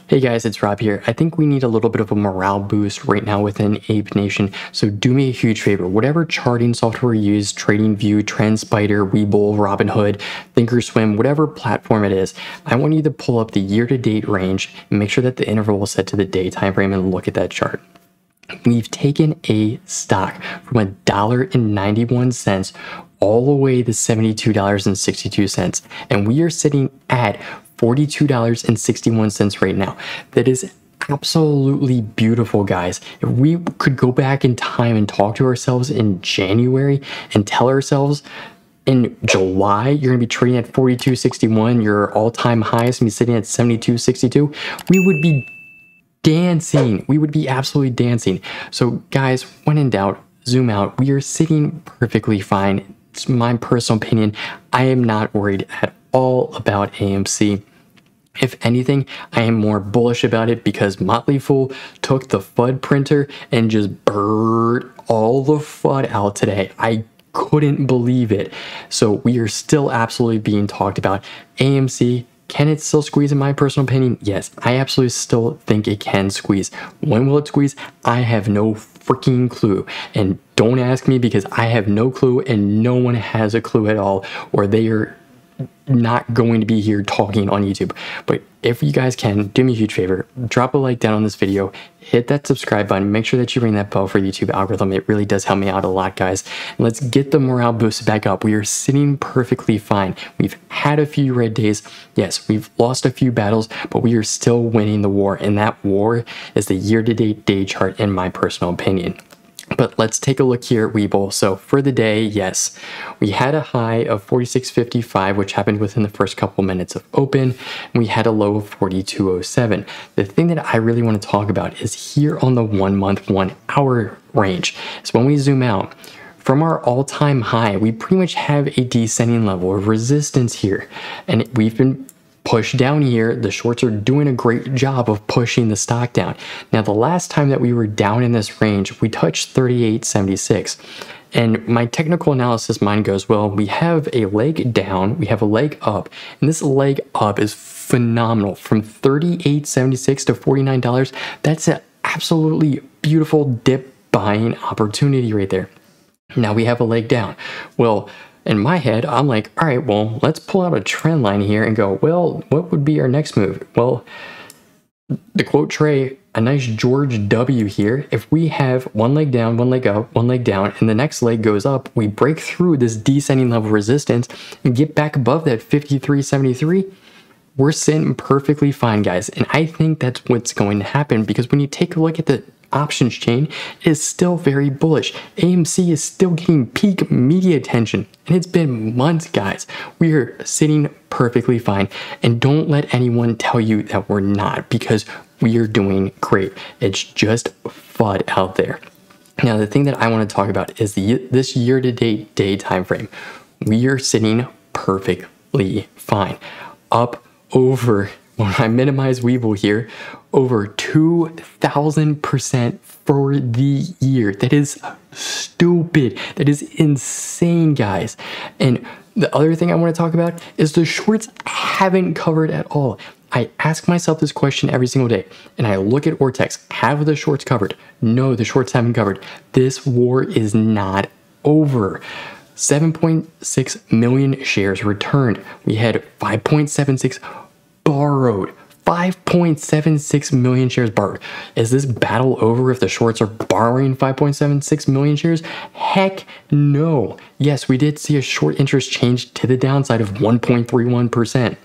Hey guys, it's Rob here. I think we need a little bit of a morale boost right now within Ape Nation. So do me a huge favor. Whatever charting software you use, TradingView, TrendSpider, Webull, Robinhood, Thinkorswim, whatever platform it is, I want you to pull up the year-to-date range and make sure that the interval is set to the day time frame and look at that chart. We've taken a stock from $1.91 all the way to $72.62, and we are sitting at $42.61 right now. That is absolutely beautiful, guys. If we could go back in time and talk to ourselves in January and tell ourselves in July you're gonna be trading at $42.61, your all-time high is gonna be sitting at $72.62, we would be dancing. We would be absolutely dancing. So guys, when in doubt, zoom out. We are sitting perfectly fine. It's my personal opinion. I am not worried at all about AMC. If anything, I am more bullish about it because Motley Fool took the FUD printer and just burned all the FUD out today. I couldn't believe it. So we are still absolutely being talked about. AMC, can it still squeeze in my personal opinion? Yes, I absolutely still think it can squeeze. When will it squeeze? I have no freaking clue. And don't ask me because I have no clue and no one has a clue at all, or they are not going to be here talking on YouTube. But if you guys can, do me a huge favor, drop a like down on this video, hit that subscribe button, make sure that you ring that bell for the YouTube algorithm. It really does help me out a lot, guys. And let's get the morale boosted back up. We are sitting perfectly fine. We've had a few red days. Yes, we've lost a few battles, but we are still winning the war. And that war is the year-to-date day chart, in my personal opinion. But let's take a look here at Webull. So for the day, yes, we had a high of 46.55, which happened within the first couple minutes of open, and we had a low of 42.07. The thing that I really want to talk about is here on the 1 month, 1 hour range. So when we zoom out, from our all-time high, we pretty much have a descending level of resistance here, and we've been push down here. The shorts are doing a great job of pushing the stock down. Now, the last time that we were down in this range, we touched 38.76. And my technical analysis mind goes, well, we have a leg down, we have a leg up, and this leg up is phenomenal. From 38.76 to $49, that's an absolutely beautiful dip buying opportunity right there. Now we have a leg down. Well, in my head, I'm like, all right, well, let's pull out a trend line here and go, well, what would be our next move? Well, the quote Trey, a nice George W here. If we have one leg down, one leg up, one leg down, and the next leg goes up, we break through this descending level resistance and get back above that 53.73. We're sitting perfectly fine, guys. And I think that's what's going to happen because when you take a look at the options chain, it is still very bullish. AMC is still getting peak media attention, and it's been months, guys. We are sitting perfectly fine, and don't let anyone tell you that we're not, because we are doing great. It's just FUD out there. Now, the thing that I want to talk about is this year-to-date day time frame. We are sitting perfectly fine, up over, when I minimize Webull here, over 2,000% for the year. That is stupid. That is insane, guys. And the other thing I want to talk about is the shorts haven't covered at all. I ask myself this question every single day, and I look at Ortex. Have the shorts covered? No, the shorts haven't covered. This war is not over. 7.6 million shares returned. We had 5.76 borrowed. 5.76 million shares borrowed. Is this battle over if the shorts are borrowing 5.76 million shares? Heck no. Yes, we did see a short interest change to the downside of 1.31%.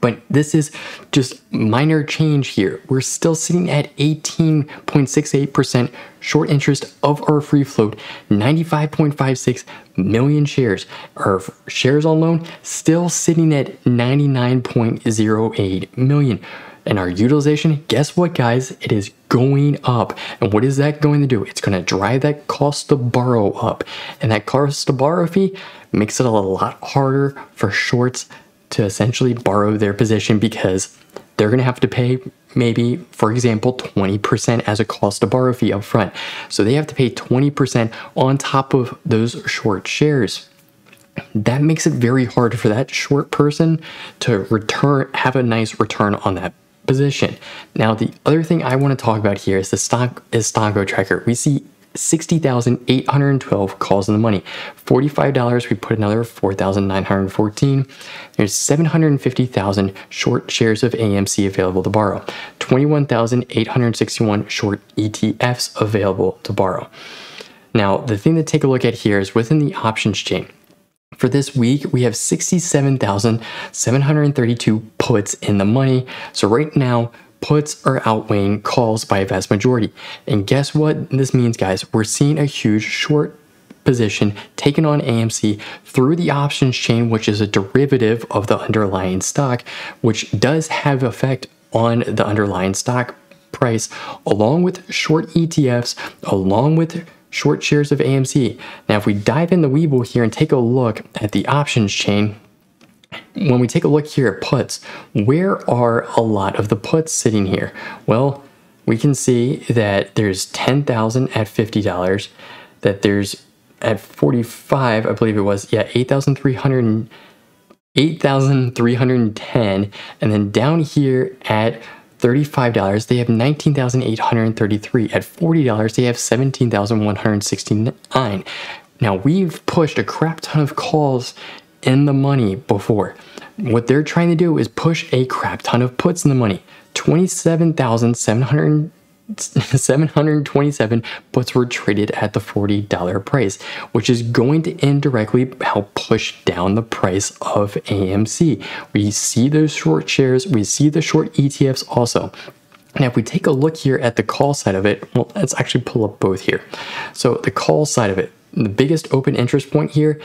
But this is just minor change here. We're still sitting at 18.68% short interest of our free float, 95.56 million shares. Our shares on loan still sitting at 99.08 million. And our utilization, guess what, guys? It is going up. And what is that going to do? It's going to drive that cost to borrow up. And that cost to borrow fee makes it a lot harder for shorts to essentially borrow their position, because they're going to have to pay maybe, for example, 20% as a cost to borrow fee up front. So they have to pay 20% on top of those short shares. That makes it very hard for that short person to have a nice return on that position. Now, the other thing I want to talk about here is the Stonko tracker. We see 60,812 calls in the money. $45, we put another 4,914. There's 750,000 short shares of AMC available to borrow. 21,861 short ETFs available to borrow. Now, the thing to take a look at here is within the options chain. For this week, we have 67,732 puts in the money. So right now, puts are outweighing calls by a vast majority. And guess what this means, guys? We're seeing a huge short position taken on AMC through the options chain, which is a derivative of the underlying stock, which does have effect on the underlying stock price, along with short ETFs, along with short shares of AMC. Now, if we dive in the Webull here and take a look at the options chain, when we take a look here at puts, where are a lot of the puts sitting here? Well, we can see that there's 10,000 at $50, that there's at 45, I believe it was, yeah, 8,310, and then down here at $35, they have 19,833. At $40, they have 17,169. Now, we've pushed a crap ton of calls in the money before. What they're trying to do is push a crap ton of puts in the money. 27,727 puts were traded at the $40 price, which is going to indirectly help push down the price of AMC. We see those short shares, we see the short ETFs also. Now, if we take a look here at the call side of it, well, let's actually pull up both here. So the call side of it, the biggest open interest point here,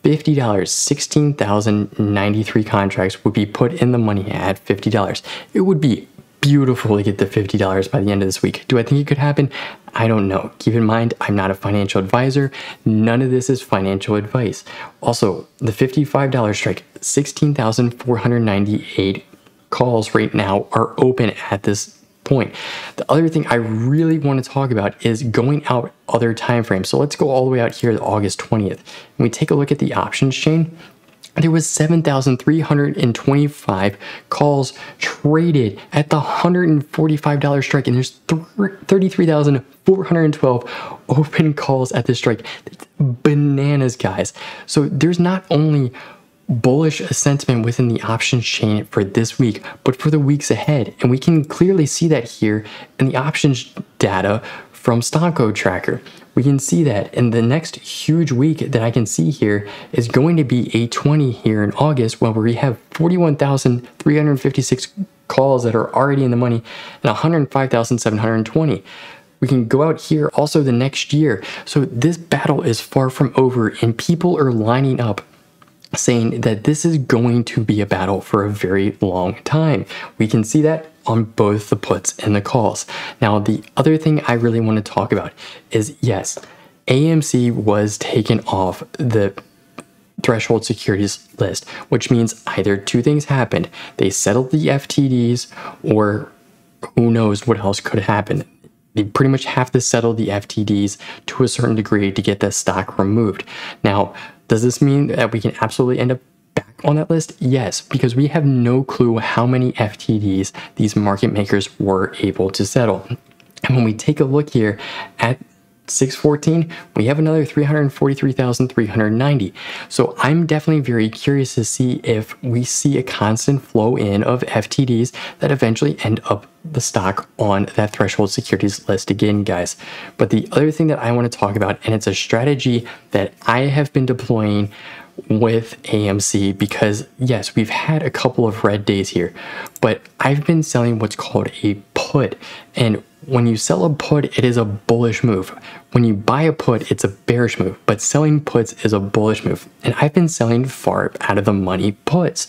$50, 16,093 contracts would be put in the money at $50. It would be beautiful to get the $50 by the end of this week. Do I think it could happen? I don't know. Keep in mind, I'm not a financial advisor. None of this is financial advice. Also, the $55 strike, 16,498 calls right now are open at this point. The other thing I really want to talk about is going out other time frames. So let's go all the way out here to August 20th. When we take a look at the options chain, there was 7,325 calls traded at the $145 strike, and there's 33,412 open calls at this strike. It's bananas, guys. So there's not only bullish sentiment within the options chain for this week, but for the weeks ahead. And we can clearly see that here in the options data from Stonko Tracker. We can see that in the next huge week that I can see here is going to be 8/20 here in August, where we have 41,356 calls that are already in the money and 105,720. We can go out here also the next year. So this battle is far from over, and people are lining up saying that this is going to be a battle for a very long time. We can see that on both the puts and the calls. Now, the other thing I really want to talk about is, yes, AMC was taken off the threshold securities list, which means either two things happened. They settled the FTDs, or who knows what else could happen. They pretty much have to settle the FTDs to a certain degree to get the stock removed. Now, does this mean that we can absolutely end up back on that list? Yes, because we have no clue how many FTDs these market makers were able to settle. And when we take a look here at 6/14, we have another 343,390. So I'm definitely very curious to see if we see a constant flow in of FTDs that eventually end up the stock on that threshold securities list again, guys. But the other thing that I want to talk about, and it's a strategy that I have been deploying with AMC, because yes, we've had a couple of red days here, but I've been selling what's called a put. And when you sell a put, it is a bullish move. When you buy a put, it's a bearish move, but selling puts is a bullish move. And I've been selling far out of the money puts.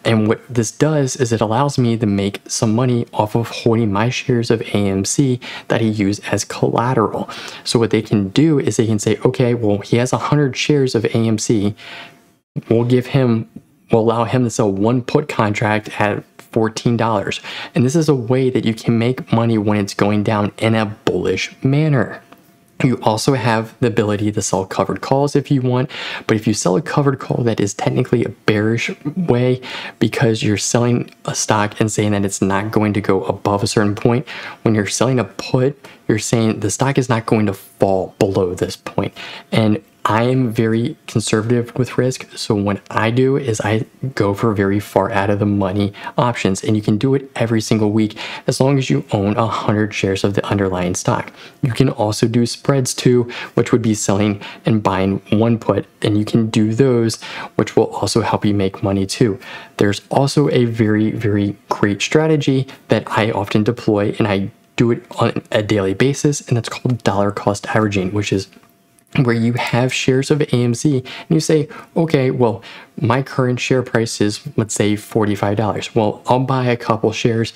And what this does is it allows me to make some money off of holding my shares of AMC that I use as collateral. So what they can do is they can say, okay, well, he has 100 shares of AMC. We'll allow him to sell one put contract at $14. And this is a way that you can make money when it's going down in a bullish manner. You also have the ability to sell covered calls if you want, but if you sell a covered call, that is technically a bearish way because you're selling a stock and saying that it's not going to go above a certain point. When you're selling a put, you're saying the stock is not going to fall below this point. And I am very conservative with risk, so what I do is I go for very far out of the money options, and you can do it every single week as long as you own 100 shares of the underlying stock. You can also do spreads too, which would be selling and buying one put, and you can do those, which will also help you make money too. There's also a very, very great strategy that I often deploy, and I do it on a daily basis, and it's called dollar cost averaging, which is where you have shares of AMC and you say, okay, well, my current share price is, let's say, $45. Well, I'll buy a couple shares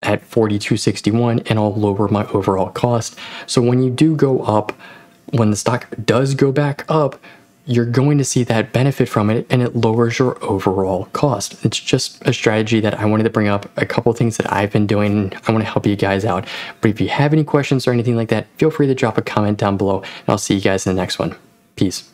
at $42.61 and I'll lower my overall cost. So when you do go up, when the stock does go back up, you're going to see that benefit from it and it lowers your overall cost. It's just a strategy that I wanted to bring up, a couple of things that I've been doing. I want to help you guys out. But if you have any questions or anything like that, feel free to drop a comment down below and I'll see you guys in the next one. Peace.